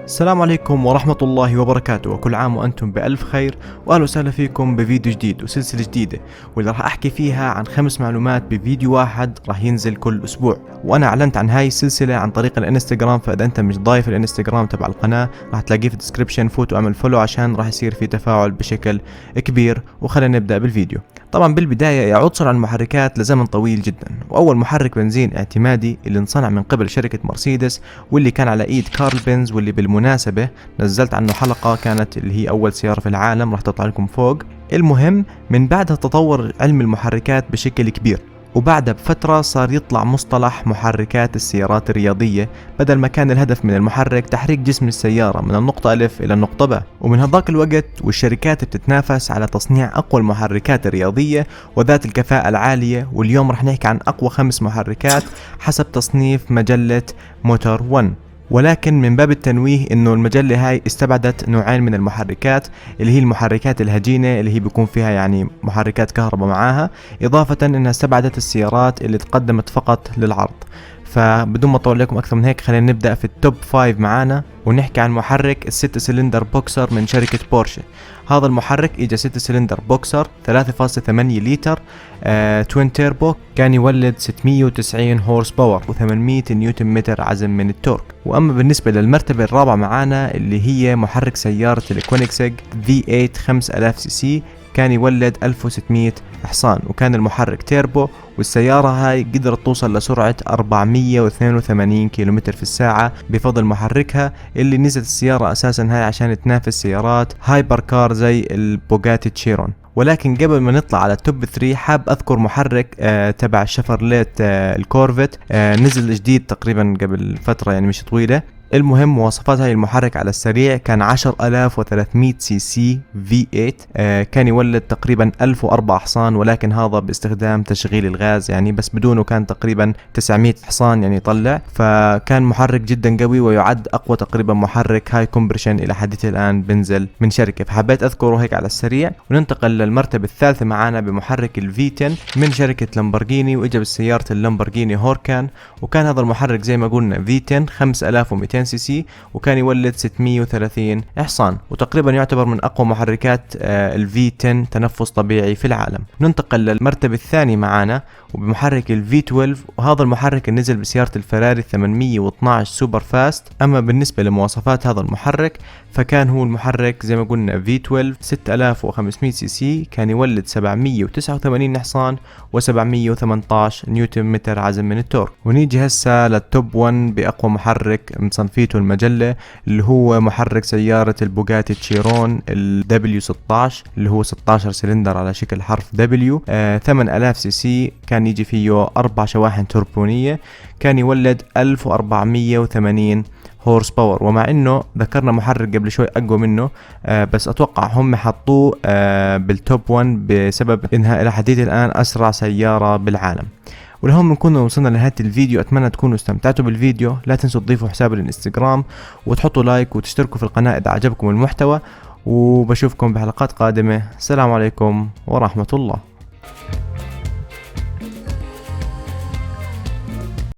السلام عليكم ورحمة الله وبركاته، وكل عام وأنتم بألف خير، وأهلا وسهلا فيكم بفيديو جديد وسلسلة جديدة، واللي راح أحكي فيها عن 5 معلومات بفيديو واحد راح ينزل كل أسبوع. وأنا أعلنت عن هاي السلسلة عن طريق الانستغرام، فإذا أنت مش ضايف الانستغرام تبع القناة راح تلاقيه في الديسكريبشن، فوت واعمل فولو عشان راح يصير في تفاعل بشكل كبير. وخلينا نبدأ بالفيديو. طبعا بالبداية يعود صنع المحركات لزمن طويل جدا، وأول محرك بنزين اعتمادي اللي انصنع من قبل شركة مرسيدس واللي كان على ايد كارل بنز، واللي بالمناسبة نزلت عنه حلقة كانت اللي هي أول سيارة في العالم راح تطلع لكم فوق. المهم من بعدها تطور علم المحركات بشكل كبير، وبعدها بفترة صار يطلع مصطلح محركات السيارات الرياضية، بدل ما كان الهدف من المحرك تحريك جسم السيارة من النقطة ألف إلى النقطة باء. ومن هذاك الوقت والشركات بتتنافس على تصنيع أقوى المحركات الرياضية وذات الكفاءة العالية. واليوم رح نحكي عن أقوى 5 محركات حسب تصنيف مجلة موتور 1. ولكن من باب التنويه انه المجلة هاي استبعدت نوعين من المحركات، اللي هي المحركات الهجينة اللي هي بيكون فيها يعني محركات كهرباء معاها، اضافة انها استبعدت السيارات اللي تقدمت فقط للعرض. فبدون ما اطول لكم اكثر من هيك خلينا نبدأ في التوب 5 معانا، ونحكي عن محرك ال6 سلندر بوكسر من شركة بورشه. هذا المحرك اجى 6 سلندر بوكسر 3.8 لتر توين تيربو، كان يولد 690 هورس باور و800 نيوتن متر عزم من التورك. واما بالنسبة للمرتبة الرابعة معانا اللي هي محرك سيارة الكونيكسج V8 5000 سي سي، كان يولد 1600 حصان، وكان المحرك تيربو، والسيارة هاي قدرت توصل لسرعة 482 كيلومتر في الساعة بفضل محركها، اللي نزلت السيارة أساسا هاي عشان تنافس سيارات هايبر كار زي البوغاتي تشيرون. ولكن قبل ما نطلع على التوب 3 حاب أذكر محرك تبع الشفرليت الكورفت، نزل جديد تقريبا قبل فترة يعني مش طويلة. المهم مواصفات هاي المحرك على السريع كان 10300 سي سي V8، كان يولد تقريبا 1004 حصان، ولكن هذا باستخدام تشغيل الغاز يعني، بس بدونه كان تقريبا 900 حصان يعني يطلع. فكان محرك جدا قوي ويعد اقوى تقريبا محرك هاي كومبريشن الى حديث الان بنزل من شركة، فحبيت اذكره هيك على السريع. وننتقل للمرتبة الثالثة معانا بمحرك الV10 من شركة لامبورغيني، واجا بسيارة اللامبورغيني هوركان، وكان هذا المحرك زي ما قلنا V10 5200 سي سي، وكان يولد 630 حصان، وتقريبا يعتبر من اقوى محركات الV10 تنفس طبيعي في العالم. ننتقل للمرتبة الثانية معانا وبمحرك الV12، وهذا المحرك نزل بسيارة الفراري 812 سوبر فاست. اما بالنسبة لمواصفات هذا المحرك فكان هو المحرك زي ما قلنا V12 6500 سي سي، كان يولد 789 حصان و718 نيوتن متر عزم من التورك. ونيجي هسه للتوب 1 بأقوى محرك مصنفيته المجلة، اللي هو محرك سيارة البوغاتي تشيرون ال W16، اللي هو 16 سلندر على شكل حرف W، 8000 سي سي، كان يجي فيه 4 شواحن توربونية، كان يولد 1480 هورس باور. ومع انه ذكرنا محرك قبل شوي اقوى منه، بس اتوقع هم حطوه بالتوب 1 بسبب انها الى حديث الان اسرع سيارة بالعالم. ولهم نكون وصلنا لنهاية الفيديو. اتمنى تكونوا استمتعتوا بالفيديو، لا تنسوا تضيفوا حساب الانستغرام وتحطوا لايك وتشتركوا في القناة اذا عجبكم المحتوى، وبشوفكم بحلقات قادمة. السلام عليكم ورحمة الله.